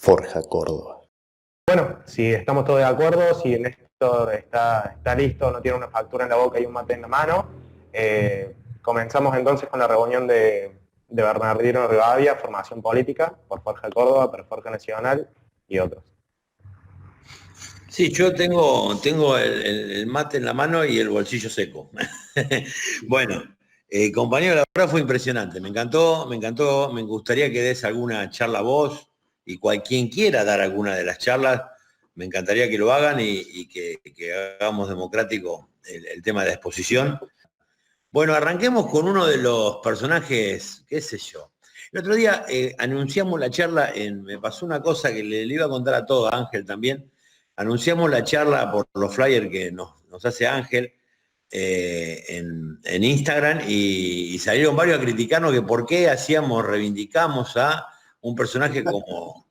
Forja Córdoba. Bueno, si estamos todos de acuerdo, si Néstor está listo, no tiene una factura en la boca y un mate en la mano, comenzamos entonces con la reunión de Bernardino Rivadavia, formación política, por Forja Córdoba, por Forja Nacional y otros. Sí, yo tengo el mate en la mano y el bolsillo seco. Bueno, compañero, la verdad fue impresionante, me encantó, me gustaría que des alguna charla vos y quien quiera dar alguna de las charlas, me encantaría que lo hagan y que hagamos democrático el tema de la exposición. Bueno, arranquemos con uno de los personajes, qué sé yo. El otro día anunciamos la charla, me pasó una cosa que le iba a contar a todo, a Ángel también. Anunciamos la charla por los flyers que nos hace Ángel en Instagram y salieron varios a criticarnos que por qué reivindicamos a un personaje como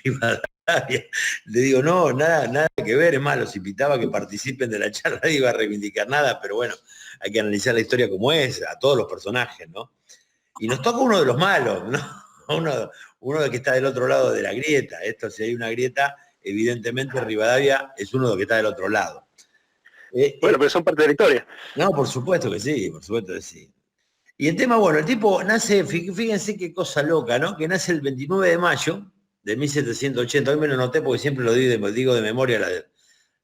Rivadavia. Le digo, no, nada que ver, es más, los invitaba a que participen de la charla, nadie iba a reivindicar nada, pero bueno, hay que analizar la historia como es, a todos los personajes, ¿no? Y nos toca uno de los malos, ¿no? Uno que está del otro lado de la grieta. Esto, si hay una grieta, evidentemente Rivadavia es uno de los que está del otro lado. Bueno, pero son parte de la historia. No, por supuesto que sí, por supuesto que sí. Y el tema, bueno, el tipo nace, fíjense qué cosa loca, ¿no? Que nace el 29 de mayo de 1780. Hoy me lo noté porque siempre lo digo de memoria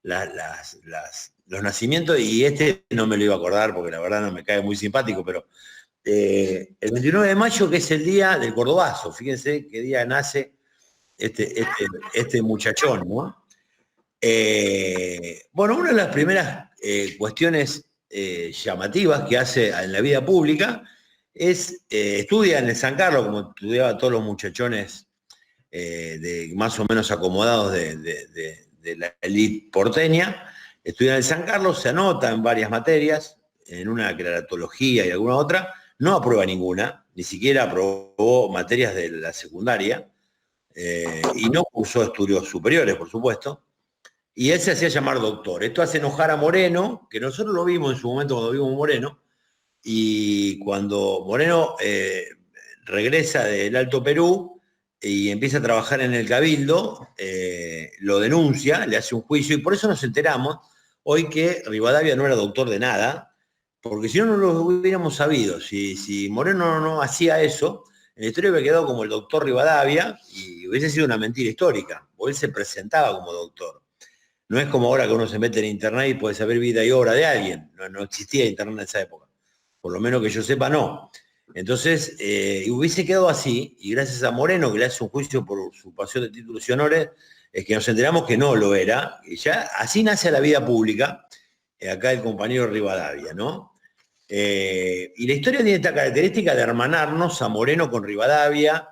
los nacimientos, y no me lo iba a acordar porque la verdad no me cae muy simpático, pero el 29 de mayo, que es el día del Cordobazo, fíjense qué día nace este muchachón, ¿no? Bueno, una de las primeras cuestiones llamativas que hace en la vida pública es, estudia en el San Carlos, como estudiaban todos los muchachones más o menos acomodados de la élite porteña, estudia en el San Carlos, se anota en varias materias, en una craratología y alguna otra, no aprueba ninguna, ni siquiera aprobó materias de la secundaria, y no cursó estudios superiores, por supuesto, y él se hacía llamar doctor. Esto hace enojar a Moreno, que nosotros lo vimos en su momento cuando vimos Moreno, y cuando Moreno regresa del Alto Perú y empieza a trabajar en el Cabildo, lo denuncia, le hace un juicio, y por eso nos enteramos hoy que Rivadavia no era doctor de nada, porque si no, no lo hubiéramos sabido. Si Moreno no hacía eso, en la historia hubiera quedado como el doctor Rivadavia y hubiese sido una mentira histórica, porque él se presentaba como doctor. No es como ahora que uno se mete en internet y puede saber vida y obra de alguien. No existía internet en esa época. Por lo menos que yo sepa, no. Entonces, hubiese quedado así, y gracias a Moreno, que le hace un juicio por usurpación de títulos y honores, es que nos enteramos que no lo era. Y ya así nace la vida pública, acá el compañero Rivadavia, ¿no? Y la historia tiene esta característica de hermanarnos a Moreno con Rivadavia,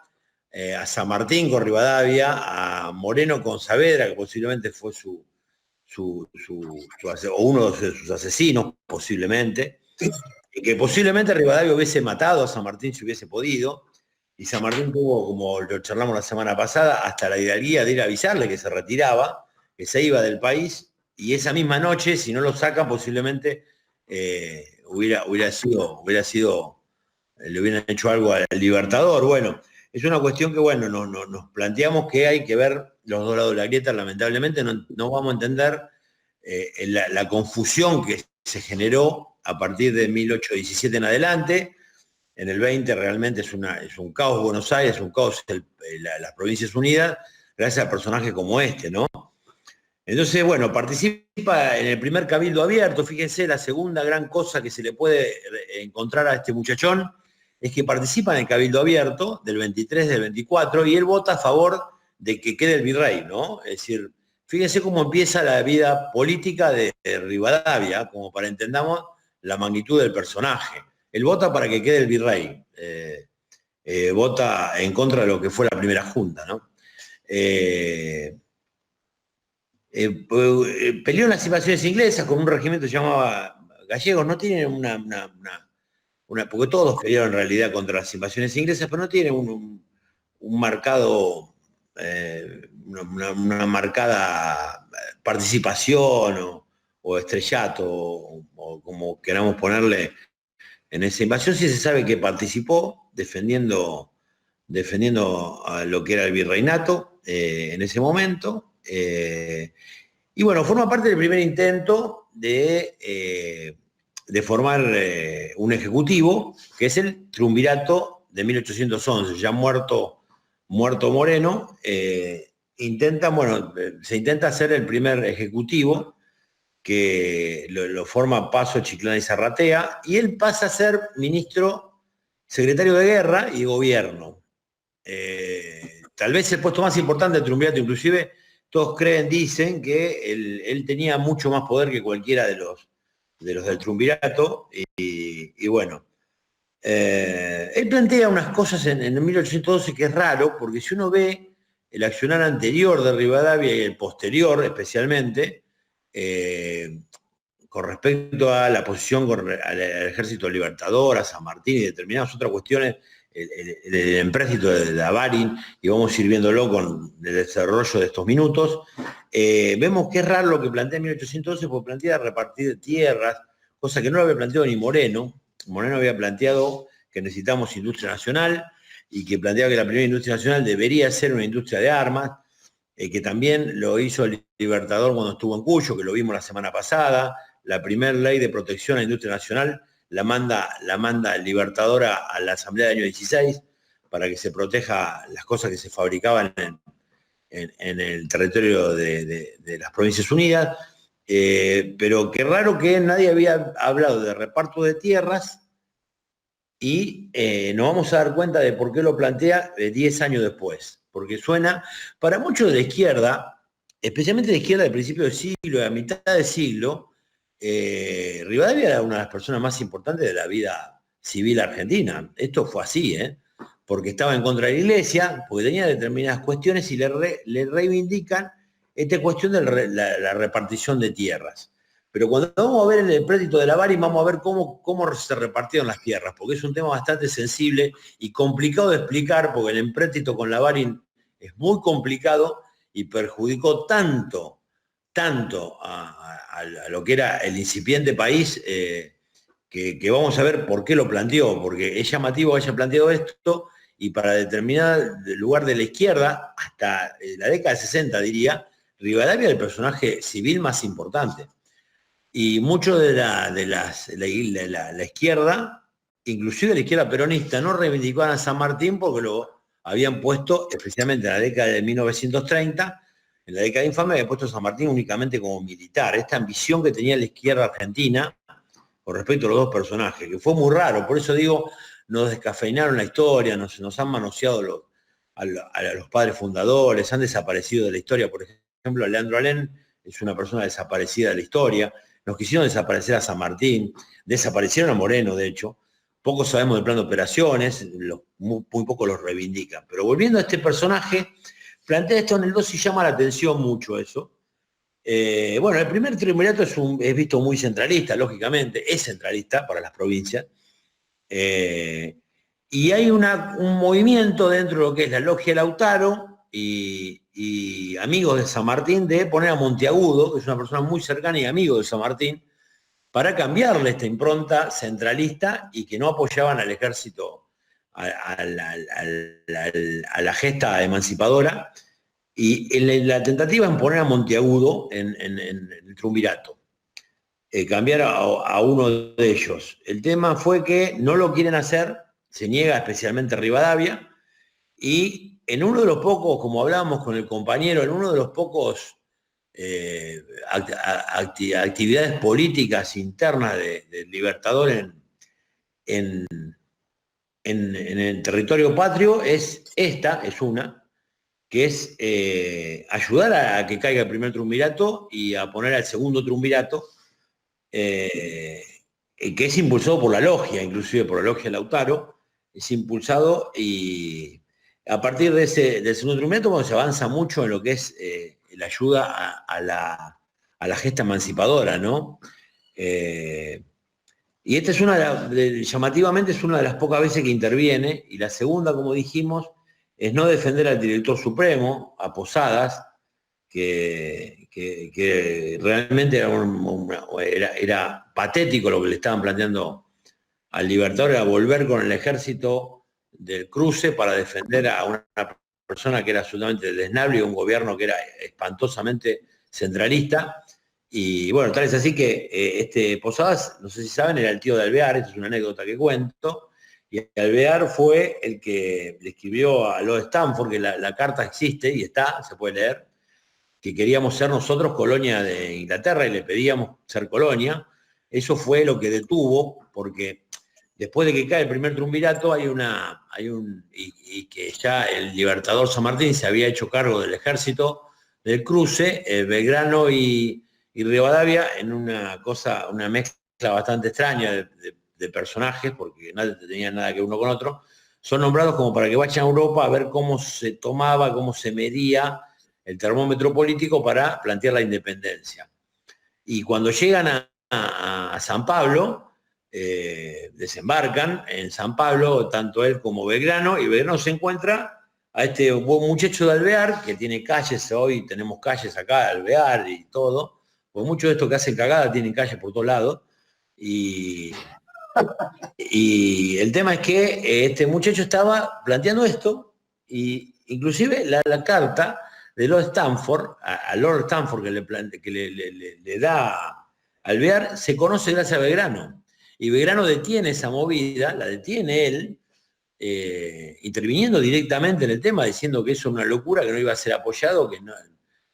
a San Martín con Rivadavia, a Moreno con Saavedra, que posiblemente fue o uno de sus asesinos, posiblemente, y que posiblemente Rivadavia hubiese matado a San Martín si hubiese podido, y San Martín tuvo, como lo charlamos la semana pasada, hasta la hidalguía de ir a avisarle que se retiraba, que se iba del país, y esa misma noche, si no lo sacan, posiblemente hubiera sido, le hubieran hecho algo al Libertador. Bueno, es una cuestión que, bueno, nos planteamos que hay que ver los dos lados de la grieta. Lamentablemente no vamos a entender la confusión que se generó a partir de 1817 en adelante. En el 20 realmente es un caos Buenos Aires, un caos las Provincias Unidas, gracias a personajes como este, ¿no? Entonces, bueno, participa en el primer Cabildo Abierto. Fíjense, la segunda gran cosa que se le puede encontrar a este muchachón es que participa en el Cabildo Abierto del 23, del 24, y él vota a favor de que quede el virrey, ¿no? Es decir, fíjense cómo empieza la vida política de Rivadavia, como para entendamos la magnitud del personaje. Él vota para que quede el virrey, vota en contra de lo que fue la primera junta, ¿no? Peleó en las invasiones inglesas con un regimiento que se llamaba Gallegos. No tienen porque todos pelearon en realidad contra las invasiones inglesas, pero no tienen un marcado, una marcada participación o estrellato, o como queramos ponerle en esa invasión. Sí se sabe que participó defendiendo defendiendo a lo que era el virreinato en ese momento. Y bueno, forma parte del primer intento de formar un ejecutivo, que es el triunvirato de 1811, ya muerto Moreno. Se intenta hacer el primer ejecutivo, que lo forma Paso, Chiclana y Zarratea, y él pasa a ser ministro, secretario de Guerra y Gobierno. Tal vez el puesto más importante del triunvirato, inclusive todos dicen que él tenía mucho más poder que cualquiera de los del triunvirato, y bueno, él plantea unas cosas en 1812 que es raro, porque si uno ve el accionar anterior de Rivadavia y el posterior especialmente, con respecto a la posición al Ejército Libertador, a San Martín y determinadas otras cuestiones, el empréstito de Lavarín, y vamos a ir viéndolo con el desarrollo de estos minutos, vemos que es raro lo que plantea en 1812, porque plantea repartir tierras, cosa que no lo había planteado ni Moreno. Moreno había planteado que necesitamos industria nacional, y que planteaba que la primera industria nacional debería ser una industria de armas, que también lo hizo el Libertador cuando estuvo en Cuyo, que lo vimos la semana pasada. La primera ley de protección a la industria nacional la manda el Libertador a la Asamblea del año 16 para que se proteja las cosas que se fabricaban en el territorio de las Provincias Unidas. Pero qué raro que nadie había hablado de reparto de tierras, y nos vamos a dar cuenta de por qué lo plantea 10 años después. Porque suena, para muchos de la izquierda, especialmente de la izquierda del principio del siglo, de la mitad del siglo, Rivadavia era una de las personas más importantes de la vida civil argentina. Esto fue así, porque estaba en contra de la Iglesia, porque tenía determinadas cuestiones, y le reivindican esta cuestión de la repartición de tierras. Pero cuando vamos a ver el empréstito de Lavarín, vamos a ver cómo se repartieron las tierras, porque es un tema bastante sensible y complicado de explicar, porque el empréstito con Lavarín es muy complicado y perjudicó tanto a lo que era el incipiente país, que vamos a ver por qué lo planteó, porque es llamativo que haya planteado esto, y para determinado lugar de la izquierda, hasta la década de 60 diría, Rivadavia era el personaje civil más importante. Y mucho de la izquierda, inclusive la izquierda peronista, no reivindicaban a San Martín porque lo habían puesto, especialmente en la década de 1930, en la década infame, había puesto a San Martín únicamente como militar. Esta ambición que tenía la izquierda argentina con respecto a los dos personajes, que fue muy raro. Por eso digo, nos descafeinaron la historia, nos han manoseado a los padres fundadores, han desaparecido de la historia. Por ejemplo, Leandro Alem es una persona desaparecida de la historia. Nos quisieron desaparecer a San Martín, desaparecieron a Moreno, de hecho. Poco sabemos del plan de operaciones, muy poco los reivindican. Pero volviendo a este personaje, plantea esto en el 2 y llama la atención mucho eso. Bueno, el primer triunvirato es visto muy centralista, lógicamente, es centralista para las provincias. Y hay un movimiento dentro de lo que es la logia Lautaro y amigos de San Martín, de poner a Monteagudo, que es una persona muy cercana y amigo de San Martín, para cambiarle esta impronta centralista, y que no apoyaban al ejército, a la gesta emancipadora, y en la tentativa en poner a Monteagudo en el triunvirato, cambiar a uno de ellos. El tema fue que no lo quieren hacer, se niega especialmente Rivadavia, y en uno de los pocos, como hablábamos con el compañero, en uno de los pocos actividades políticas internas del Libertador en el territorio patrio, es una, que es ayudar a que caiga el primer triunvirato y a poner al segundo triunvirato, que es impulsado por la logia, inclusive por la logia Lautaro, es impulsado, y a partir del segundo triunvirato, cuando se avanza mucho en lo que es la ayuda a la gesta emancipadora, ¿no? Y esta es llamativamente es una de las pocas veces que interviene, y la segunda, como dijimos, es no defender al director supremo, a Posadas, que realmente era patético lo que le estaban planteando al Libertador, era volver con el ejército del Cruce para defender a una persona que era absolutamente desnable y un gobierno que era espantosamente centralista. Y bueno, tal es así que Posadas, no sé si saben, era el tío de Alvear, esta es una anécdota que cuento, y Alvear fue el que le escribió a Lord Stanford, que la carta existe y está, se puede leer, que queríamos ser nosotros colonia de Inglaterra y le pedíamos ser colonia. Eso fue lo que detuvo, porque después de que cae el primer triunvirato y que ya el libertador San Martín se había hecho cargo del ejército del Cruce, Belgrano y Rivadavia, en una mezcla bastante extraña de personajes, porque no tenían nada que uno con otro, son nombrados como para que vayan a Europa a ver cómo se tomaba, cómo se medía el termómetro político para plantear la independencia. Y cuando llegan a San Pablo, desembarcan en San Pablo, tanto él como Belgrano, y Belgrano se encuentra a este buen muchacho de Alvear, que tiene calles, hoy tenemos calles acá, Alvear y todo, porque muchos de estos que hacen cagada tienen calles por todos lados, y el tema es que este muchacho estaba planteando esto, y inclusive la carta de Lord Stanford, a Lord Stanford que le da a Alvear, se conoce gracias a Belgrano. Y Belgrano detiene esa movida, la detiene él, interviniendo directamente en el tema, diciendo que eso era una locura, que no iba a ser apoyado, que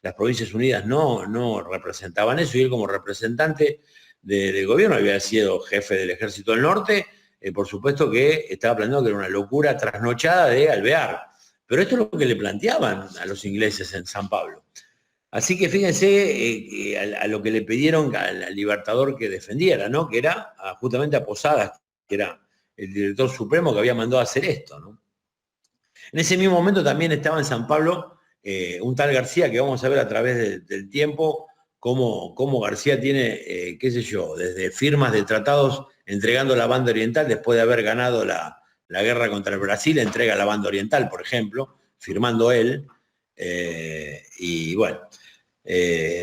las Provincias Unidas no representaban eso, y él como representante del gobierno había sido jefe del Ejército del Norte, por supuesto que estaba planteando que era una locura trasnochada de Alvear. Pero esto es lo que le planteaban a los ingleses en San Pablo. Así que fíjense a lo que le pidieron al libertador que defendiera, ¿no? Que era justamente a Posadas, que era el director supremo que había mandado a hacer esto, ¿no? En ese mismo momento también estaba en San Pablo un tal García, que vamos a ver a través del tiempo cómo García tiene, qué sé yo, desde firmas de tratados entregando la banda oriental después de haber ganado la guerra contra el Brasil, entrega la banda oriental, por ejemplo, firmando él. Y bueno,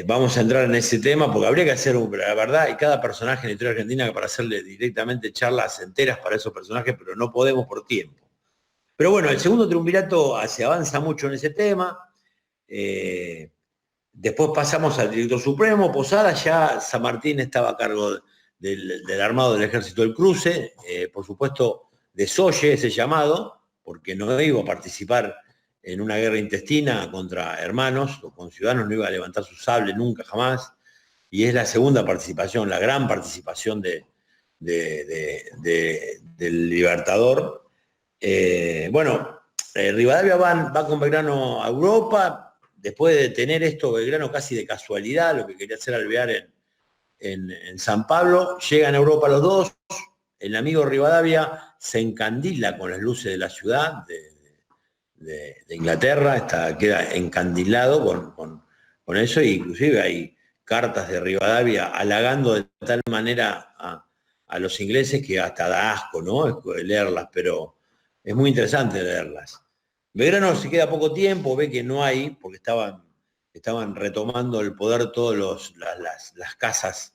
vamos a entrar en ese tema porque habría que hacer, la verdad, y cada personaje en la historia argentina para hacerle directamente charlas enteras para esos personajes, pero no podemos por tiempo. Pero bueno, el segundo triunvirato se avanza mucho en ese tema. Después pasamos al director supremo, Posada, ya San Martín estaba a cargo del armado del Ejército del Cruce, por supuesto desoye ese llamado, porque no iba a participar en una guerra intestina contra hermanos o con ciudadanos, no iba a levantar su sable nunca, jamás, y es la segunda participación, la gran participación del libertador. Rivadavia va con Belgrano a Europa. Después de tener esto, Belgrano casi de casualidad, lo que quería hacer Alvear en San Pablo, llegan a Europa los dos, el amigo Rivadavia se encandila con las luces de la ciudad de Inglaterra, queda encandilado con eso, e inclusive hay cartas de Rivadavia halagando de tal manera a los ingleses que hasta da asco, ¿no? Leerlas, pero es muy interesante leerlas. Belgrano se queda poco tiempo, ve que no hay, porque estaban retomando el poder todas las casas,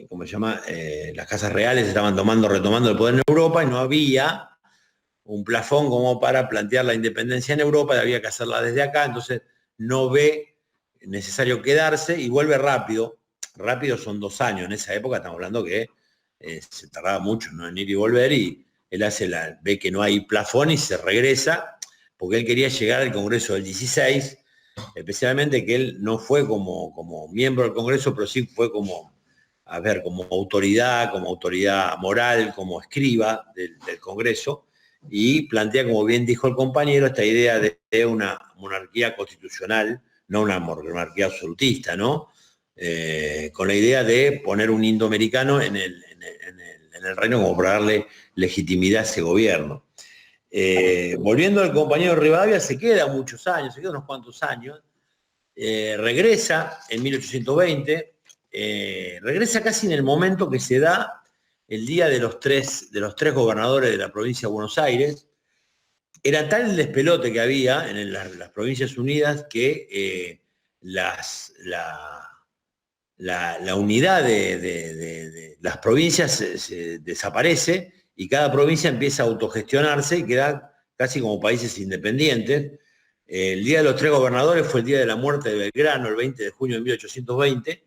¿cómo se llama? Las casas reales estaban retomando el poder en Europa y no había un plafón como para plantear la independencia en Europa, y había que hacerla desde acá, entonces no ve necesario quedarse y vuelve rápido. Rápido son 2 años, en esa época estamos hablando que se tardaba mucho, ¿no?, en ir y volver, y él ve que no hay plafón y se regresa, porque él quería llegar al Congreso del 16, especialmente que él no fue como miembro del Congreso, pero sí fue como autoridad moral, como escriba del Congreso, y plantea, como bien dijo el compañero, esta idea de una monarquía constitucional, no una monarquía absolutista, ¿no? Con la idea de poner un indoamericano en el reino como para darle legitimidad a ese gobierno. Volviendo al compañero Rivadavia, se queda muchos años, se queda unos cuantos años, regresa en 1820, regresa casi en el momento que se da el día de los tres gobernadores de la provincia de Buenos Aires. Era tal el despelote que había en las Provincias Unidas que la unidad de las provincias se desaparece, y cada provincia empieza a autogestionarse y queda casi como países independientes. El Día de los Tres Gobernadores fue el día de la muerte de Belgrano, el 20 de junio de 1820,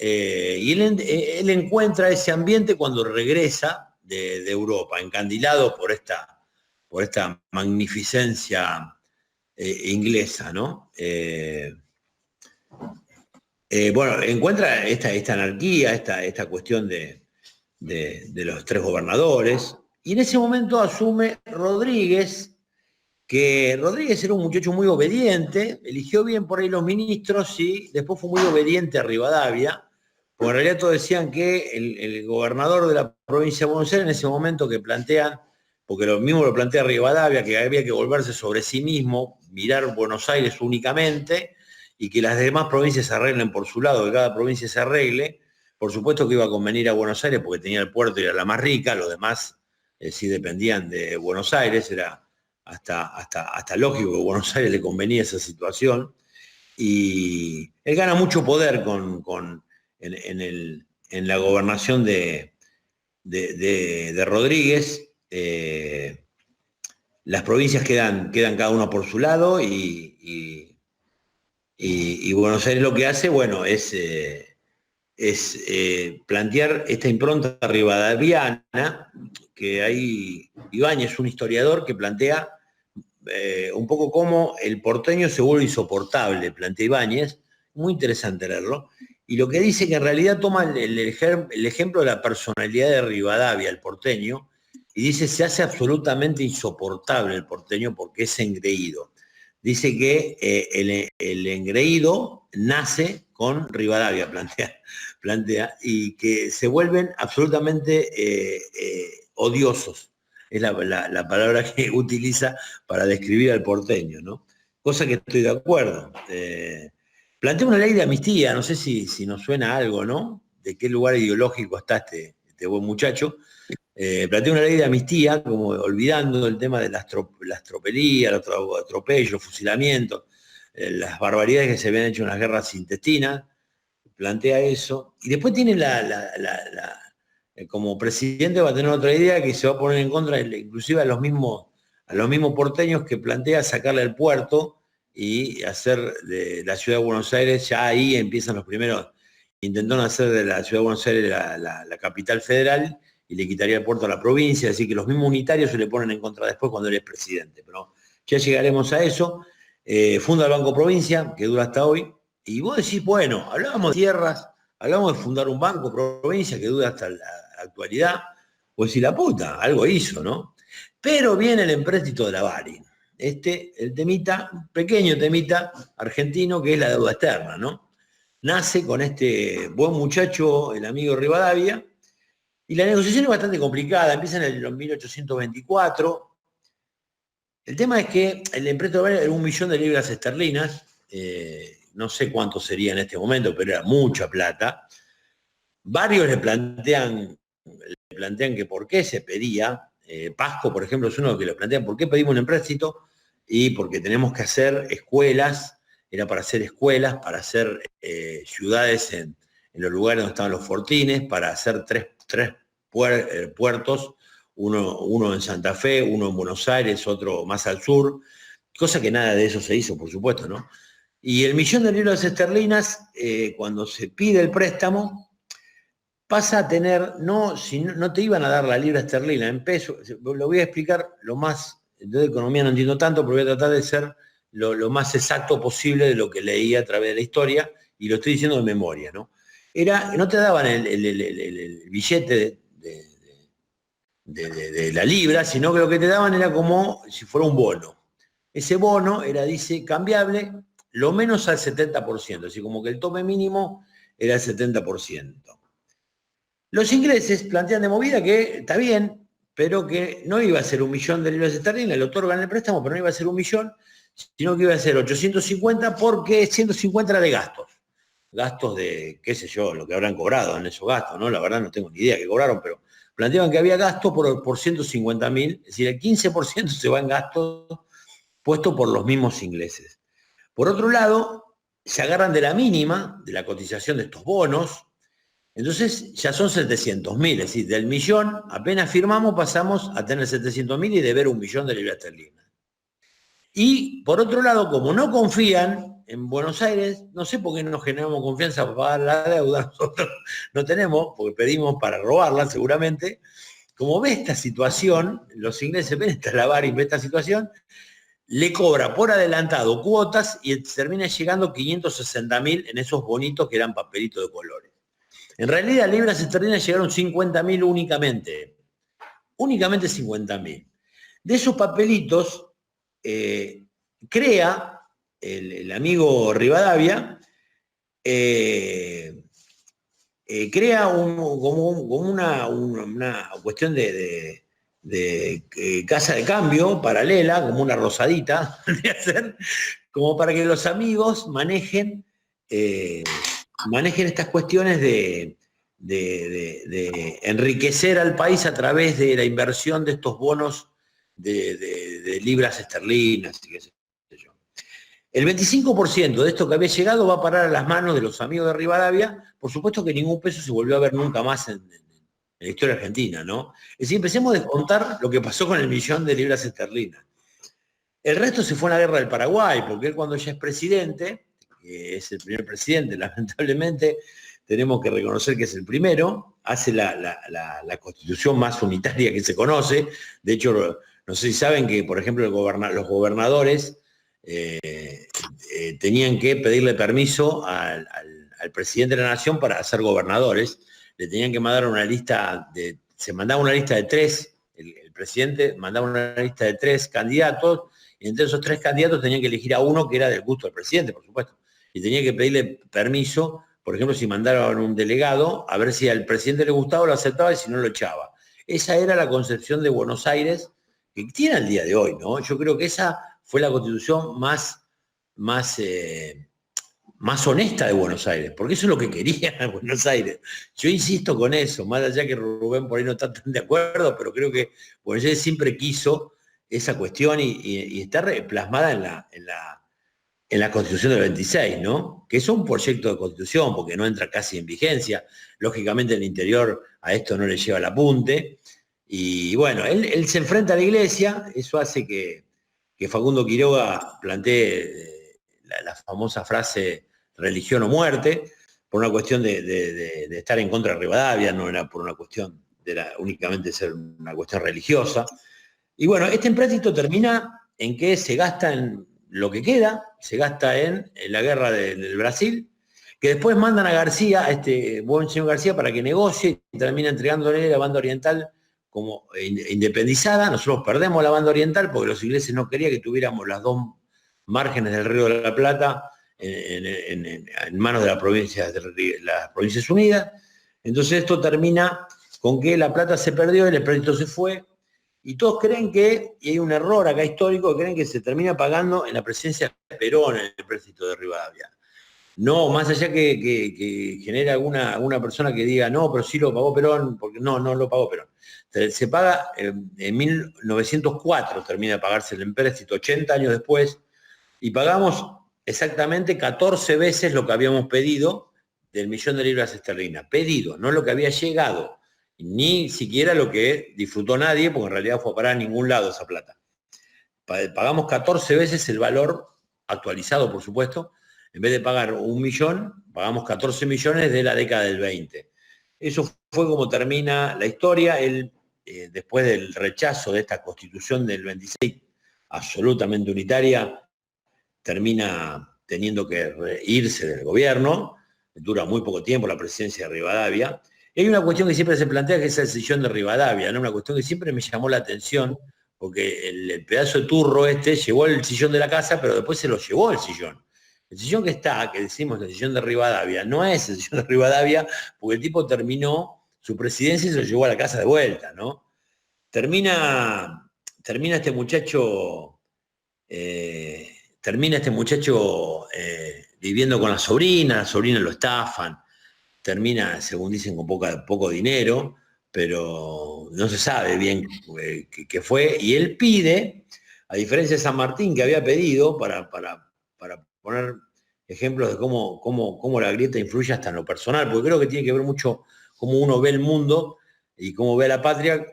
y él encuentra ese ambiente cuando regresa de Europa, encandilado por esta magnificencia inglesa, ¿no? Bueno, encuentra esta anarquía, esta cuestión de los tres gobernadores, y en ese momento asume Rodríguez, que Rodríguez era un muchacho muy obediente, eligió bien por ahí los ministros y después fue muy obediente a Rivadavia, porque en realidad todos decían que el gobernador de la provincia de Buenos Aires en ese momento que plantean, porque lo mismo lo plantea Rivadavia, que había que volverse sobre sí mismo, mirar Buenos Aires únicamente, y que las demás provincias se arreglen por su lado, que cada provincia se arregle. Por supuesto que iba a convenir a Buenos Aires porque tenía el puerto y era la más rica, los demás sí dependían de Buenos Aires, era hasta lógico que a Buenos Aires le convenía esa situación, y él gana mucho poder en la gobernación de Rodríguez. Las provincias quedan cada uno por su lado y Buenos Aires lo que hace, bueno, es plantear esta impronta rivadaviana, que hay Ibáñez, un historiador, que plantea un poco cómo el porteño se vuelve insoportable, plantea Ibáñez, muy interesante leerlo, y lo que dice que en realidad toma el ejemplo de la personalidad de Rivadavia, el porteño, y dice se hace absolutamente insoportable el porteño porque es engreído. Dice que el engreído nace con Rivadavia, plantea, y que se vuelven absolutamente odiosos. Es la palabra que utiliza para describir al porteño, ¿no? Cosa que estoy de acuerdo. Plantea una ley de amnistía, no sé si nos suena algo, ¿no? De qué lugar ideológico está este buen muchacho. Plantea una ley de amnistía, como olvidando el tema de las tropelías, los atropellos, los fusilamientos, las barbaridades que se habían hecho en las guerras intestinas, plantea eso. Y después tiene como presidente va a tener otra idea que se va a poner en contra, inclusive a los mismos porteños, que plantea sacarle el puerto y hacer de la ciudad de Buenos Aires, ya ahí empiezan los primeros, intentaron hacer de la ciudad de Buenos Aires la capital federal, y le quitaría el puerto a la provincia, así que los mismos unitarios se le ponen en contra después cuando él es presidente, pero ya llegaremos a eso. Funda el Banco Provincia, que dura hasta hoy, y vos decís, bueno, hablábamos de tierras, hablamos de fundar un Banco Provincia que dura hasta la actualidad, pues si la puta, algo hizo, ¿no? Pero viene el empréstito de la Varin, el temita, un pequeño temita argentino, que es la deuda externa, ¿no? Nace con este buen muchacho, el amigo Rivadavia, y la negociación es bastante complicada, empieza en el 1824. El tema es que el empréstito era 1 millón de libras esterlinas, no sé cuánto sería en este momento, pero era mucha plata. Varios le plantean que por qué se pedía. Pasco, por ejemplo, es uno que le plantean por qué pedimos un empréstito, y porque tenemos que hacer escuelas, era para hacer escuelas, para hacer ciudades en los lugares donde estaban los fortines, para hacer tres puertos, uno en Santa Fe, uno en Buenos Aires, otro más al sur, cosa que nada de eso se hizo, por supuesto, ¿no? Y el 1 millón de libras esterlinas, cuando se pide el préstamo, pasa a tener, no te iban a dar la libra esterlina en pesos, lo voy a explicar lo más, yo de economía no entiendo tanto, pero voy a tratar de ser lo más exacto posible de lo que leí a través de la historia, y lo estoy diciendo de memoria, ¿no? No te daban el billete de la libra, sino que lo que te daban era como si fuera un bono. Ese bono era, dice, cambiable lo menos al 70%, así como que el tope mínimo era el 70%. Los ingleses plantean de movida que está bien, pero que no iba a ser 1 millón de libras esterlinas, le otorgan el préstamo, pero no iba a ser 1 millón, sino que iba a ser 850, porque 150 era de gastos de, qué sé yo, lo que habrán cobrado en esos gastos, ¿no? La verdad no tengo ni idea qué cobraron, pero planteaban que había gastos por 150.000, es decir, el 15% se va en gastos puestos por los mismos ingleses. Por otro lado, se agarran de la mínima, de la cotización de estos bonos, Entonces ya son 700.000, es decir, del millón, apenas firmamos, pasamos a tener 700.000 y deber 1.000.000 de libras esterlinas. Y por otro lado, como no confían en Buenos Aires, no sé por qué no nos generamos confianza para pagar la deuda, nosotros no tenemos, porque pedimos para robarla seguramente. Como ve esta situación, los ingleses ven esta Lavarin, ve esta situación, le cobra por adelantado cuotas y termina llegando 560.000 en esos bonitos que eran papelitos de colores. En realidad, libras esterlinas llegaron 50.000 únicamente. Únicamente 50.000. De esos papelitos, crea el amigo Rivadavia, crea como una cuestión de casa de cambio paralela, como una rosadita, como para que los amigos manejen estas cuestiones de enriquecer al país a través de la inversión de estos bonos de libras esterlinas y qué sé yo. El 25% de esto que había llegado va a parar a las manos de los amigos de Rivadavia. Por supuesto que ningún peso se volvió a ver nunca más en la historia argentina, ¿no? Es decir, empecemos a descontar lo que pasó con el 1.000.000 de libras esterlinas. El resto se fue a la guerra del Paraguay, porque él cuando ya es presidente, que es el primer presidente, lamentablemente, tenemos que reconocer que es el primero, hace la constitución más unitaria que se conoce. De hecho, no sé si saben que, por ejemplo, los gobernadores tenían que pedirle permiso al presidente de la nación para ser gobernadores. Le tenían que mandar una lista se mandaba una lista de 3, el presidente mandaba una lista de 3 candidatos, y entre esos 3 candidatos tenían que elegir a uno que era del gusto del presidente, por supuesto. Y tenía que pedirle permiso, por ejemplo, si mandaron un delegado, a ver si al presidente le gustaba, lo aceptaba y si no lo echaba. Esa era la concepción de Buenos Aires que tiene al día de hoy, ¿no? Yo creo que esa fue la constitución más honesta de Buenos Aires, porque eso es lo que quería Buenos Aires. Yo insisto con eso, más allá que Rubén por ahí no está tan de acuerdo, pero creo que Buenos Aires siempre quiso esa cuestión y está plasmada en la Constitución del 26, ¿no? Que es un proyecto de constitución, porque no entra casi en vigencia. Lógicamente el interior a esto no le lleva el apunte. Y bueno, él se enfrenta a la Iglesia, eso hace que Facundo Quiroga plantee la famosa frase religión o muerte, por una cuestión de estar en contra de Rivadavia, no era por una cuestión únicamente ser una cuestión religiosa. Y bueno, este empréstito termina en que se gasta en lo que queda, se gasta en la guerra del Brasil, que después mandan a García, a este buen señor García, para que negocie y termina entregándole la banda oriental como independizada. Nosotros perdemos la banda oriental porque los ingleses no querían que tuviéramos las 2 márgenes del Río de la Plata en manos de las Provincias Unidas. Entonces esto termina con que la plata se perdió, el empréstito se fue, y todos creen que, y hay un error acá histórico, creen que se termina pagando en la presidencia de Perón el empréstito de Rivadavia. No, más allá que genere alguna persona que diga, no, pero sí lo pagó Perón, porque no lo pagó Perón. Se paga en 1904, termina de pagarse el empréstito, 80 años después, y pagamos exactamente 14 veces lo que habíamos pedido del 1.000.000 de libras esterlinas. Pedido, no lo que había llegado, ni siquiera lo que disfrutó nadie, porque en realidad fue a parar a ningún lado esa plata. Pagamos 14 veces el valor actualizado, por supuesto. En vez de pagar 1.000.000, pagamos 14 millones de la década del 20. Eso fue como termina la historia. Él, después del rechazo de esta constitución del 26, absolutamente unitaria, termina teniendo que irse del gobierno. Dura muy poco tiempo la presidencia de Rivadavia. Y hay una cuestión que siempre se plantea, que es el sillón de Rivadavia, ¿no? Una cuestión que siempre me llamó la atención, porque el pedazo de turro llevó el sillón de la casa, pero después se lo llevó el sillón. El sillón que decimos el sillón de Rivadavia, no es el sillón de Rivadavia, porque el tipo terminó su presidencia y se lo llevó a la casa de vuelta, ¿no? Termina este muchacho viviendo con la sobrina lo estafan, termina, según dicen, con poco dinero, pero no se sabe bien qué fue, y él pide, a diferencia de San Martín, que había pedido para poner ejemplos de cómo la grieta influye hasta en lo personal, porque creo que tiene que ver mucho cómo uno ve el mundo y cómo ve a la patria,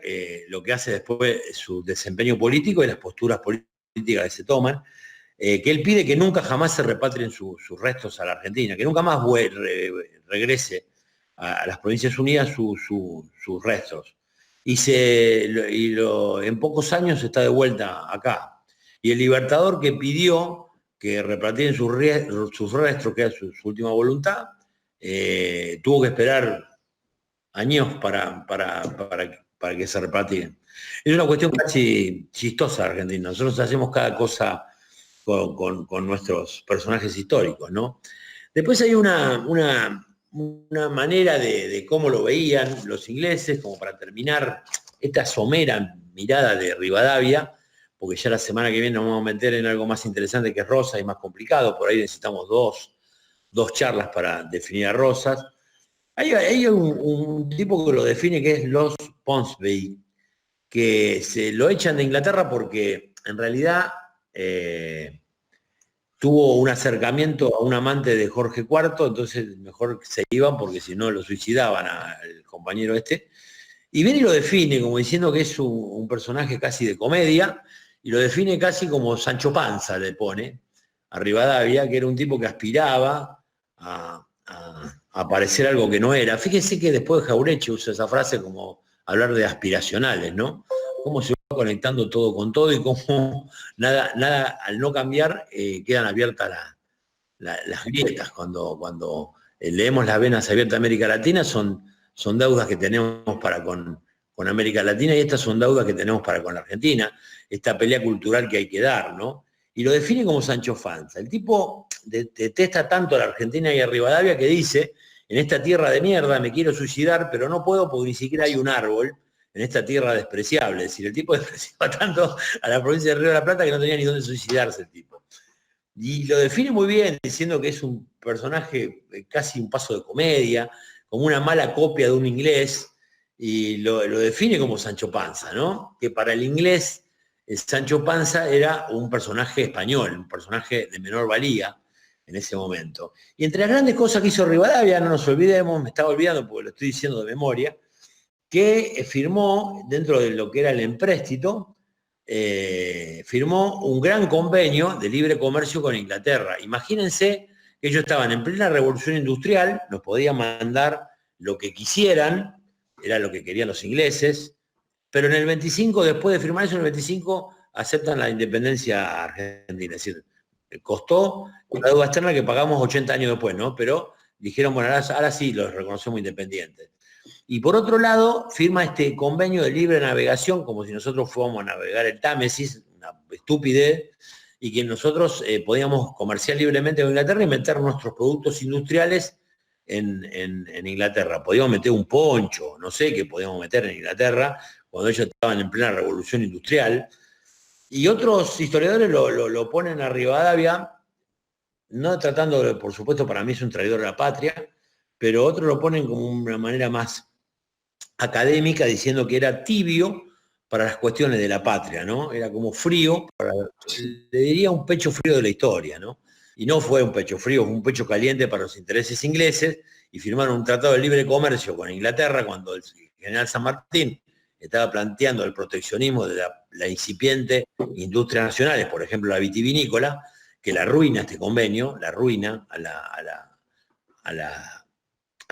lo que hace después su desempeño político y las posturas políticas que se toman, que él pide que nunca jamás se repatrien sus restos a la Argentina, que nunca más regrese a las Provincias Unidas sus restos. En pocos años está de vuelta acá. Y el libertador que pidió que repatrien sus restos, que era su última voluntad, tuvo que esperar años para que se repatrien. Es una cuestión casi chistosa de Argentina. Nosotros hacemos cada cosa con nuestros personajes históricos, ¿no? Después hay una manera de cómo lo veían los ingleses, como para terminar esta somera mirada de Rivadavia, porque ya la semana que viene nos vamos a meter en algo más interesante que es Rosas y más complicado, por ahí necesitamos dos charlas para definir a Rosas. Hay un tipo que lo define que es Los Ponsonby, que se lo echan de Inglaterra porque en realidad tuvo un acercamiento a un amante de Jorge IV, entonces mejor se iban porque si no lo suicidaban al compañero este. Y viene y lo define como diciendo que es un personaje casi de comedia, y lo define casi como Sancho Panza, le pone a Rivadavia, que era un tipo que aspiraba a parecer algo que no era. Fíjense que después Jauretche usa esa frase como hablar de aspiracionales, ¿no? Cómo se va conectando todo con todo y cómo nada al no cambiar quedan abiertas las grietas. Cuando leemos las venas abiertas de América Latina son deudas que tenemos para con América Latina y estas son deudas que tenemos para con la Argentina, esta pelea cultural que hay que dar, ¿no? Y lo define como Sancho Panza. El tipo detesta tanto a la Argentina y a Rivadavia que dice, en esta tierra de mierda me quiero suicidar, pero no puedo porque ni siquiera hay un árbol en esta tierra despreciable. Es decir, el tipo despreciaba tanto a la provincia de Río de la Plata que no tenía ni dónde suicidarse el tipo. Y lo define muy bien, diciendo que es un personaje casi un paso de comedia, como una mala copia de un inglés, y lo define como Sancho Panza, ¿no? Que para el inglés, Sancho Panza era un personaje español, un personaje de menor valía en ese momento. Y entre las grandes cosas que hizo Rivadavia, no nos olvidemos, me estaba olvidando porque lo estoy diciendo de memoria, que firmó, dentro de lo que era el empréstito, firmó un gran convenio de libre comercio con Inglaterra. Imagínense que ellos estaban en plena revolución industrial, nos podían mandar lo que quisieran, era lo que querían los ingleses, pero en el 25, después de firmar eso, en el 25 aceptan la independencia argentina. Es decir, costó una deuda externa que pagamos 80 años después, ¿no? Pero dijeron, bueno, ahora sí los reconocemos independientes. Y por otro lado, firma este convenio de libre navegación, como si nosotros fuéramos a navegar el Támesis, una estupidez, y que nosotros podíamos comerciar libremente con Inglaterra y meter nuestros productos industriales en Inglaterra. Podíamos meter un poncho, no sé qué podíamos meter en Inglaterra, cuando ellos estaban en plena revolución industrial. Y otros historiadores lo ponen a Rivadavia, no tratando de, por supuesto, para mí es un traidor de la patria, pero otros lo ponen como una manera más académica, diciendo que era tibio para las cuestiones de la patria, ¿no? Era como frío, le diría un pecho frío de la historia, ¿no? Y no fue un pecho frío, fue un pecho caliente para los intereses ingleses, y firmaron un tratado de libre comercio con Inglaterra cuando el general San Martín estaba planteando el proteccionismo de la incipiente industria nacional, por ejemplo la vitivinícola, que la arruina este convenio, la arruina a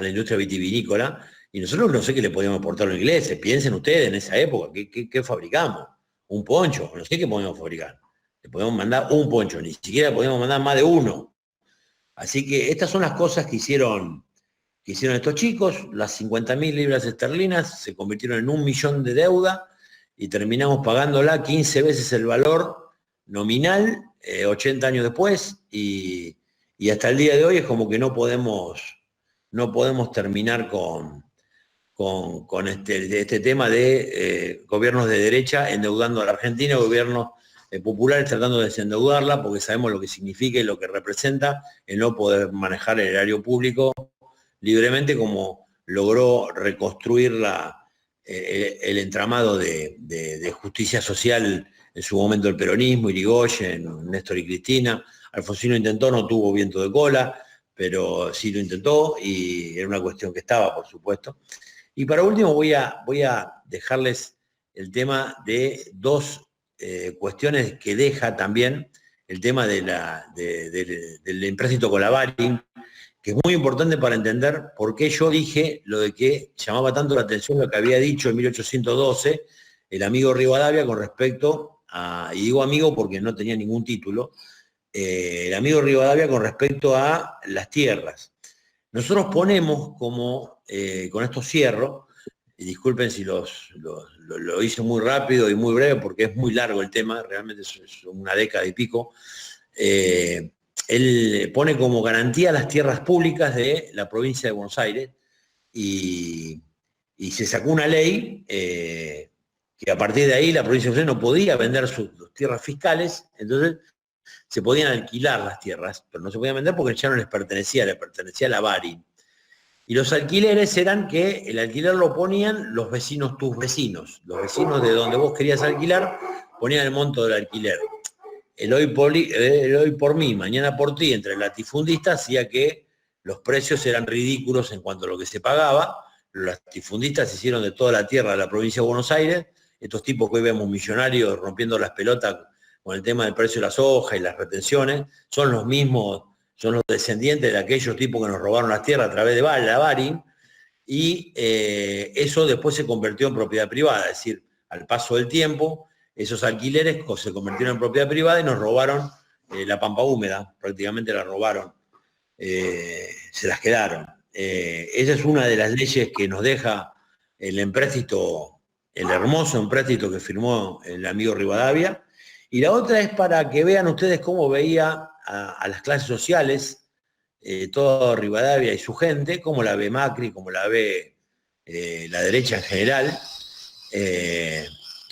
la industria vitivinícola, y nosotros no sé qué le podíamos aportar a los ingleses. Piensen ustedes en esa época, ¿qué fabricamos? Un poncho, no sé qué podíamos fabricar. Le podíamos mandar un poncho, ni siquiera podíamos mandar más de uno. Así que estas son las cosas que hicieron estos chicos. Las 50.000 libras esterlinas se convirtieron en 1 millón de deuda y terminamos pagándola 15 veces el valor nominal, 80 años después, y hasta el día de hoy es como que no podemos terminar con este tema de gobiernos de derecha endeudando a la Argentina, gobiernos populares tratando de desendeudarla, porque sabemos lo que significa y lo que representa el no poder manejar el erario público libremente, como logró reconstruir el entramado de justicia social en su momento el peronismo, Irigoyen, Néstor y Cristina. Alfonsino intentó, no tuvo viento de cola, pero sí lo intentó y era una cuestión que estaba, por supuesto. Y para último voy a dejarles el tema de dos cuestiones que deja también el tema del empréstito con la Varin, que es muy importante para entender por qué yo dije lo de que llamaba tanto la atención lo que había dicho en 1812 el amigo Rivadavia con respecto a, y digo amigo porque no tenía ningún título, el amigo Rivadavia con respecto a las tierras. Nosotros ponemos como, con esto cierro, y disculpen si lo hice muy rápido y muy breve porque es muy largo el tema, realmente es una década y pico, él pone como garantía las tierras públicas de la provincia de Buenos Aires y se sacó una ley que a partir de ahí la provincia de Buenos Aires no podía vender sus tierras fiscales, entonces se podían alquilar las tierras, pero no se podían vender porque ya no les pertenecía a la Varin. Y los alquileres eran que el alquiler lo ponían los vecinos, tus vecinos, los vecinos de donde vos querías alquilar, ponían el monto del alquiler. El hoy por mí, mañana por ti, entre el latifundista, hacía que los precios eran ridículos en cuanto a lo que se pagaba. Los latifundistas hicieron de toda la tierra de la provincia de Buenos Aires, estos tipos que hoy vemos millonarios rompiendo las pelotas con el tema del precio de la soja y las retenciones, son los mismos, son los descendientes de aquellos tipos que nos robaron las tierras a través de la Varin, y eso después se convirtió en propiedad privada, es decir, al paso del tiempo, esos alquileres se convirtieron en propiedad privada y nos robaron la pampa húmeda, prácticamente la robaron, se las quedaron. Esa es una de las leyes que nos deja el empréstito, el hermoso empréstito que firmó el amigo Rivadavia, y la otra es para que vean ustedes cómo veía a las clases sociales, todo Rivadavia y su gente, cómo la ve Macri, cómo la ve la derecha en general,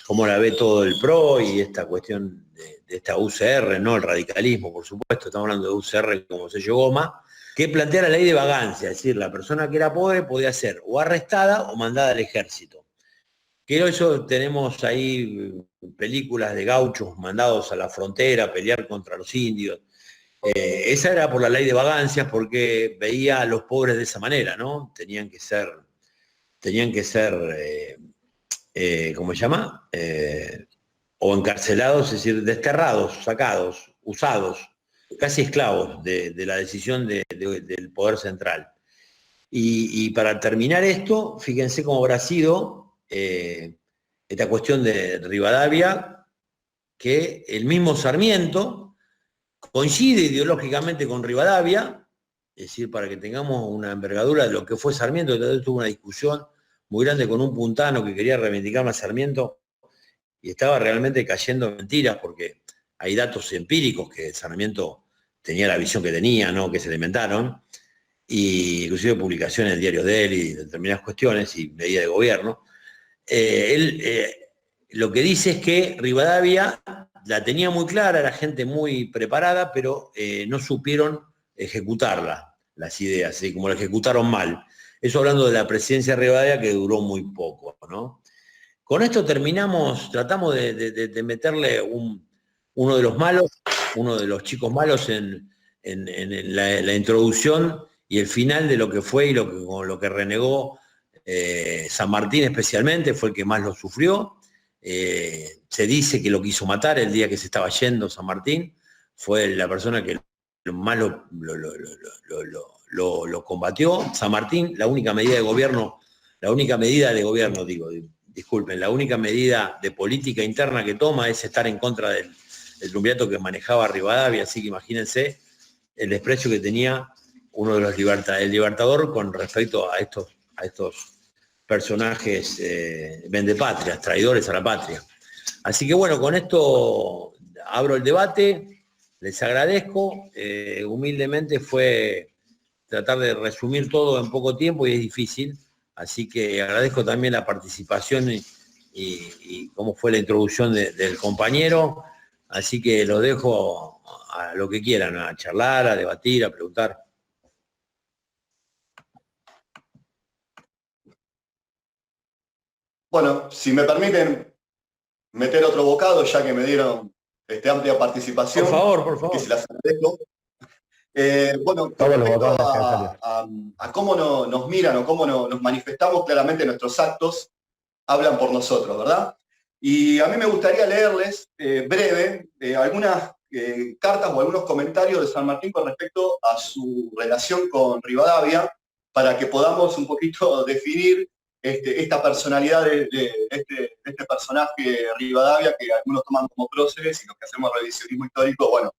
cómo la ve todo el PRO y esta cuestión de esta UCR, no el radicalismo, por supuesto, estamos hablando de UCR como sello goma, que plantea la ley de vagancia, es decir, la persona que era pobre podía ser o arrestada o mandada al ejército. Que eso tenemos ahí películas de gauchos mandados a la frontera a pelear contra los indios. Esa era por la ley de vagancias porque veía a los pobres de esa manera, ¿no? Tenían que ser, ¿cómo se llama? O encarcelados, es decir, desterrados, sacados, usados, casi esclavos de la decisión del poder central. Y para terminar esto, fíjense cómo habrá sido esta cuestión de Rivadavia, que el mismo Sarmiento coincide ideológicamente con Rivadavia, es decir, para que tengamos una envergadura de lo que fue Sarmiento, que tuvo una discusión muy grande con un puntano que quería reivindicar a Sarmiento y estaba realmente cayendo en mentiras porque hay datos empíricos que Sarmiento tenía la visión que tenía, ¿no? Que se le inventaron, y inclusive publicaciones en diarios de él y determinadas cuestiones y medidas de gobierno. Lo que dice es que Rivadavia la tenía muy clara, era gente muy preparada, pero no supieron ejecutarla, las ideas, ¿sí? Como la ejecutaron mal. Eso hablando de la presidencia de Rivadavia, que duró muy poco, ¿no? Con esto terminamos, tratamos de meterle uno de los malos, uno de los chicos malos en la introducción y el final de lo que fue y con lo que renegó San Martín especialmente, fue el que más lo sufrió. Se dice que lo quiso matar el día que se estaba yendo San Martín, fue la persona que más lo combatió. San Martín, la única medida de gobierno, digo, disculpen, la única medida de política interna que toma es estar en contra del triunvirato que manejaba Rivadavia, así que imagínense el desprecio que tenía uno de los el Libertador con respecto a estos personajes vendepatrias, traidores a la patria. Así que bueno, con esto abro el debate, les agradezco, humildemente fue tratar de resumir todo en poco tiempo y es difícil, así que agradezco también la participación y cómo fue la introducción del compañero, así que los dejo a lo que quieran, a charlar, a debatir, a preguntar. Bueno, si me permiten meter otro bocado, ya que me dieron amplia participación. Por favor. Que se las agradezco. Bueno, con Todos los respecto bocados necesarios. a cómo nos miran o cómo nos manifestamos, claramente nuestros actos hablan por nosotros, ¿verdad? Y a mí me gustaría leerles breve algunas cartas o algunos comentarios de San Martín con respecto a su relación con Rivadavia, para que podamos un poquito definir esta personalidad de este personaje Rivadavia, que algunos toman como próceres, y los que hacemos revisionismo histórico, bueno,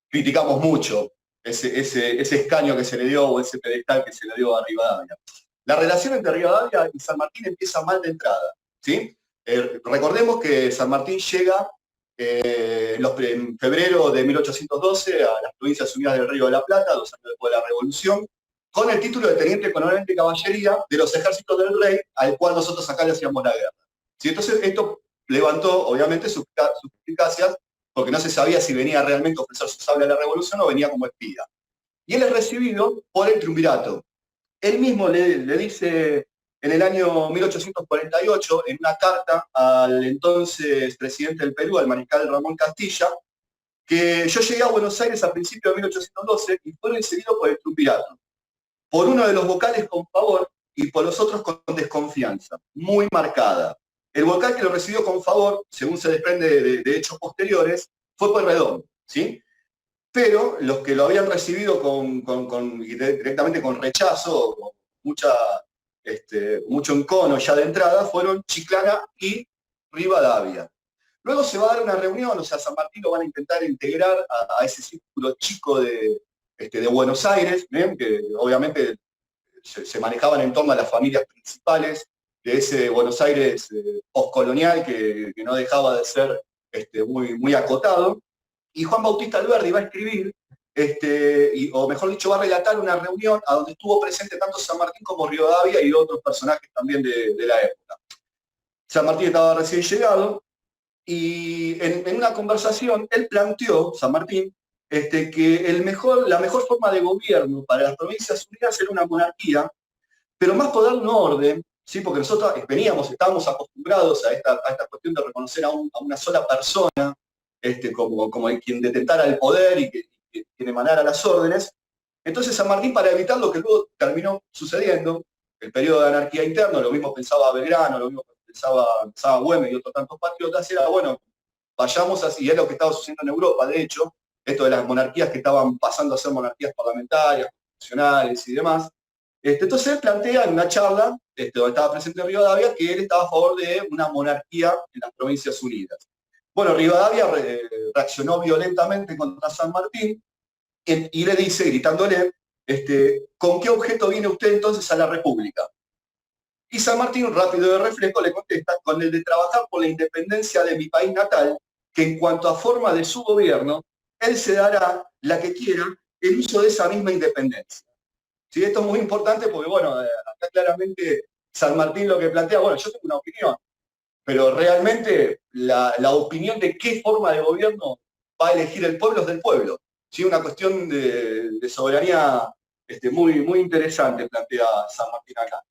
criticamos mucho ese escaño que se le dio, o ese pedestal que se le dio a Rivadavia. La relación entre Rivadavia y San Martín empieza mal de entrada, ¿sí? Recordemos que San Martín llega en febrero de 1812 a las Provincias Unidas del Río de la Plata, 2 años después de la Revolución, con el título de teniente coronel de caballería de los ejércitos del rey, al cual nosotros acá le hacíamos la guerra. ¿Sí? Entonces esto levantó, obviamente, suspicacias, porque no se sabía si venía realmente a ofrecer su sable a la Revolución o venía como espía. Y él es recibido por el triunvirato. Él mismo le dice en el año 1848, en una carta al entonces presidente del Perú, al mariscal Ramón Castilla, que yo llegué a Buenos Aires a principios de 1812 y fue recibido por el triunvirato. Por uno de los vocales con favor y por los otros con desconfianza, muy marcada. El vocal que lo recibió con favor, según se desprende de hechos posteriores, fue Pueyrredón, ¿sí? Pero los que lo habían recibido directamente con rechazo, mucho encono ya de entrada, fueron Chiclana y Rivadavia. Luego se va a dar una reunión, o sea, San Martín lo van a intentar integrar a ese círculo chico de Buenos Aires, ¿bien? Que obviamente se manejaban en torno a las familias principales de ese Buenos Aires postcolonial que no dejaba de ser muy acotado. Y Juan Bautista Alberdi va a escribir, o mejor dicho, va a relatar una reunión a donde estuvo presente tanto San Martín como Rivadavia y otros personajes también de la época. San Martín estaba recién llegado y en una conversación él planteó, San Martín, que la mejor forma de gobierno para las Provincias Unidas era una monarquía, pero más por dar un orden, ¿sí? Porque nosotros estábamos acostumbrados a esta cuestión de reconocer a una sola persona, como quien detentara el poder y quien emanara las órdenes. Entonces San Martín, para evitar lo que luego terminó sucediendo, el periodo de anarquía interna, lo mismo pensaba Belgrano, lo mismo pensaba Güemes y otros tantos patriotas, era, bueno, vayamos así, y es lo que estaba sucediendo en Europa, de hecho, esto de las monarquías que estaban pasando a ser monarquías parlamentarias, constitucionales y demás. Entonces él plantea en una charla, donde estaba presente Rivadavia, que él estaba a favor de una monarquía en las Provincias Unidas. Bueno, Rivadavia reaccionó violentamente contra San Martín y le dice, gritándole, ¿con qué objeto viene usted entonces a la República? Y San Martín, rápido de reflejo, le contesta, con el de trabajar por la independencia de mi país natal, que en cuanto a forma de su gobierno, él se dará la que quiera el uso de esa misma independencia. ¿Sí? Esto es muy importante porque, bueno, acá claramente San Martín lo que plantea, bueno, yo tengo una opinión, pero realmente la opinión de qué forma de gobierno va a elegir el pueblo es del pueblo. ¿Sí? Una cuestión de soberanía muy interesante plantea San Martín acá.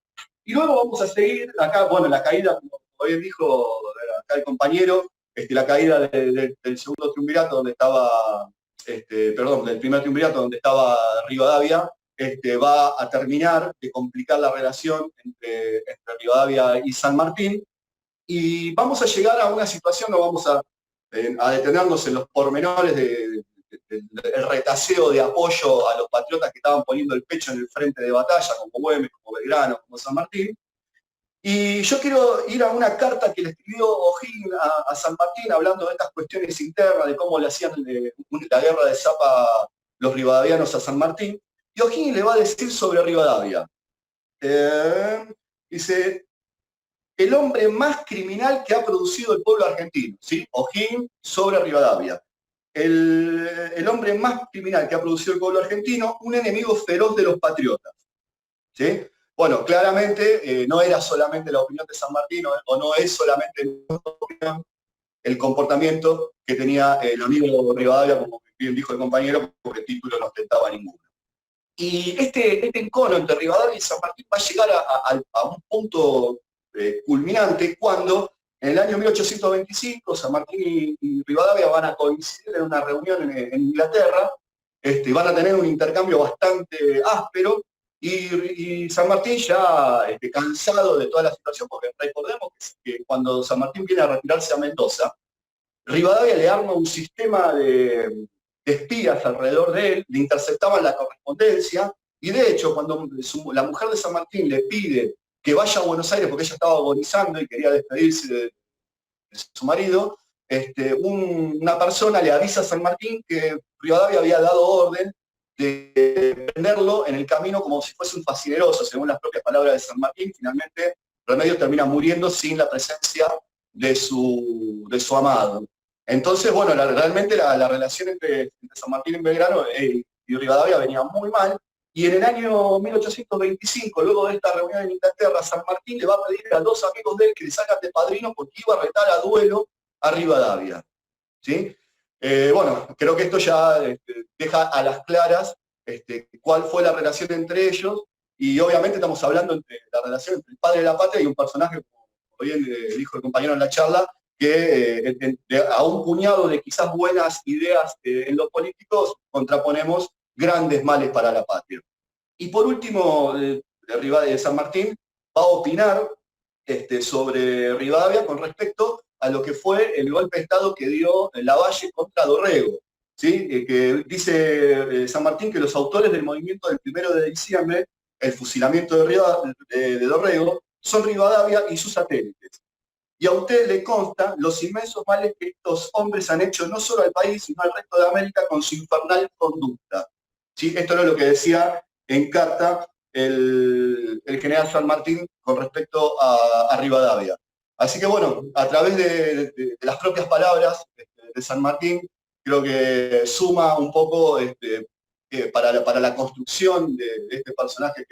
Y luego vamos a seguir acá, bueno, la caída, como bien dijo acá el compañero, la caída del segundo triunvirato donde estaba, del primer triunvirato donde estaba Rivadavia, va a terminar de complicar la relación entre Rivadavia y San Martín. Y vamos a llegar a una situación, no vamos a detenernos en los pormenores del retaseo de apoyo a los patriotas que estaban poniendo el pecho en el frente de batalla, como Güemes, como Belgrano, como San Martín. Y yo quiero ir a una carta que le escribió O'Higgins a San Martín, hablando de estas cuestiones internas, de cómo le hacían la guerra de zapa los rivadavianos a San Martín. Y O'Higgins le va a decir sobre Rivadavia. Dice, el hombre más criminal que ha producido el pueblo argentino, ¿sí? O'Higgins sobre Rivadavia. El hombre más criminal que ha producido el pueblo argentino, un enemigo feroz de los patriotas. ¿Sí? Bueno, claramente no era solamente la opinión de San Martín, o no es solamente el comportamiento que tenía el amigo Rivadavia, como bien dijo el compañero, porque el título no ostentaba ninguno. Y este encono entre Rivadavia y San Martín va a llegar a un punto culminante cuando En el año 1825, San Martín y Rivadavia van a coincidir en una reunión en Inglaterra, van a tener un intercambio bastante áspero, y San Martín ya cansado de toda la situación, porque recordemos que cuando San Martín viene a retirarse a Mendoza, Rivadavia le arma un sistema de espías alrededor de él, le interceptaban la correspondencia, y de hecho, cuando la mujer de San Martín le pide que vaya a Buenos Aires porque ella estaba agonizando y quería despedirse de su marido, una persona le avisa a San Martín que Rivadavia había dado orden de prenderlo en el camino como si fuese un fascineroso, según las propias palabras de San Martín. Finalmente, Remedios termina muriendo sin la presencia de su amado. Entonces, bueno, realmente la relación entre San Martín y Belgrano y Rivadavia venía muy mal, y en el año 1825, luego de esta reunión en Inglaterra, San Martín le va a pedir a dos amigos de él que le salgan de padrino porque iba a retar a duelo a Rivadavia, ¿sí? Bueno, creo que esto ya deja a las claras cuál fue la relación entre ellos, y obviamente estamos hablando de la relación entre el padre de la patria y un personaje, como bien dijo el compañero en la charla, que a un puñado de quizás buenas ideas en los políticos contraponemos grandes males para la patria. Y por último, de San Martín va a opinar sobre Rivadavia con respecto a lo que fue el golpe de Estado que dio Lavalle contra Dorrego, ¿sí? Que dice San Martín que los autores del movimiento del 1 de diciembre, el fusilamiento de Dorrego, son Rivadavia y sus satélites. Y a usted le consta los inmensos males que estos hombres han hecho no solo al país, sino al resto de América con su infernal conducta. ¿Sí? Esto era lo que decía en carta el general San Martín con respecto a Rivadavia. Así que bueno, a través de las propias palabras de San Martín, creo que suma un poco para la construcción de este personaje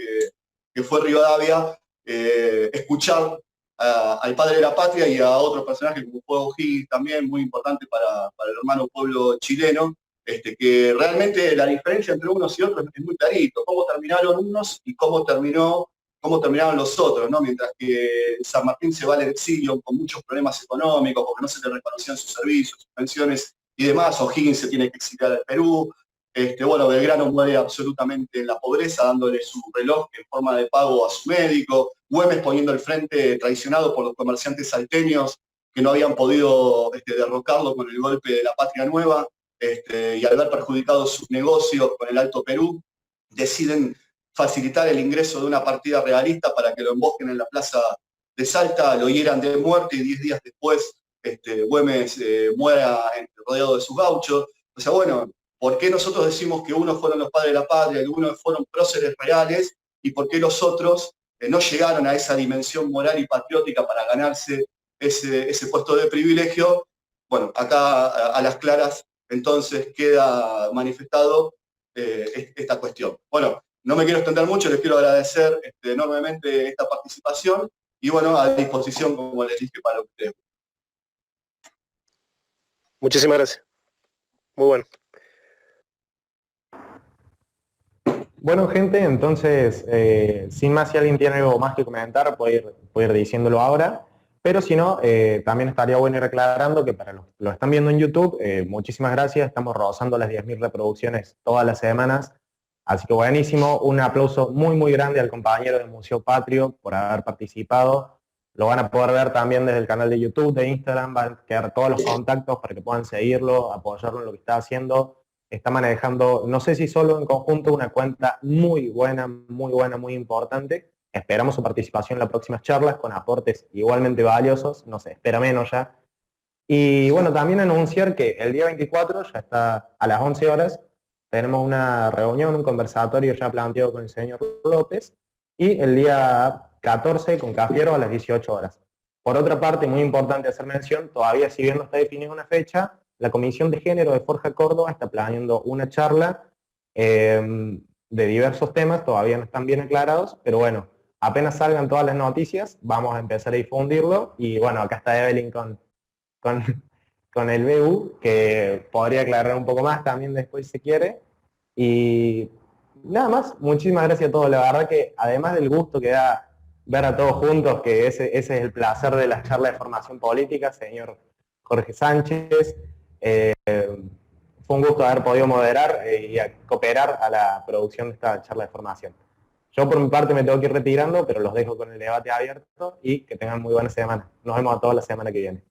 que fue Rivadavia, escuchar al padre de la patria y a otro personaje como fue O'Higgins, también muy importante para el hermano pueblo chileno, que realmente la diferencia entre unos y otros es muy clarito, cómo terminaron unos y cómo terminaron los otros, ¿no? Mientras que San Martín se va al exilio con muchos problemas económicos, porque no se le reconocían sus servicios, sus pensiones y demás. O'Higgins se tiene que exiliar al Perú. Bueno, Belgrano muere absolutamente en la pobreza, dándole su reloj en forma de pago a su médico. Güemes poniendo el frente traicionado por los comerciantes salteños que no habían podido derrocarlo con el golpe de la Patria Nueva, y al haber perjudicado sus negocios con el Alto Perú, deciden facilitar el ingreso de una partida realista para que lo embosquen en la plaza de Salta, lo hieran de muerte, y 10 días después Güemes muera rodeado de sus gauchos. O sea, bueno, ¿por qué nosotros decimos que unos fueron los padres de la patria, que unos fueron próceres reales, y por qué los otros no llegaron a esa dimensión moral y patriótica para ganarse ese puesto de privilegio? Bueno, acá a las claras entonces queda manifestado esta cuestión. Bueno, no me quiero extender mucho, les quiero agradecer enormemente esta participación, y bueno, a disposición, como les dije, para ustedes. Muchísimas gracias. Muy bueno. Bueno, gente, entonces, sin más, si alguien tiene algo más que comentar, puede ir diciéndolo ahora, pero si no, también estaría bueno ir aclarando que para los que lo están viendo en YouTube, muchísimas gracias, estamos rozando las 10.000 reproducciones todas las semanas, así que buenísimo, un aplauso muy muy grande al compañero del Museo Patrio por haber participado. Lo van a poder ver también desde el canal de YouTube, de Instagram, van a quedar todos los contactos para que puedan seguirlo, apoyarlo en lo que está haciendo. Está manejando, no sé si solo en conjunto, una cuenta muy buena, muy importante. Esperamos su participación en las próximas charlas con aportes igualmente valiosos, no se espera menos ya. Y bueno, también anunciar que el día 24, ya está a las 11 horas, tenemos una reunión, un conversatorio ya planteado con el señor López, y el día 14 con Cafiero a las 18 horas. Por otra parte, muy importante hacer mención, todavía si bien no está definida una fecha, la Comisión de Género de Forja Córdoba está planeando una charla de diversos temas, todavía no están bien aclarados, pero bueno, apenas salgan todas las noticias, vamos a empezar a difundirlo, y bueno, acá está Evelyn con el BU, que podría aclarar un poco más también después si quiere, y nada más, muchísimas gracias a todos, la verdad que además del gusto que da ver a todos juntos, que ese es el placer de la charla de formación política, señor Jorge Sánchez. Fue un gusto haber podido moderar y cooperar a la producción de esta charla de formación. Yo por mi parte me tengo que ir retirando, pero los dejo con el debate abierto y que tengan muy buena semana. Nos vemos a todos la semana que viene.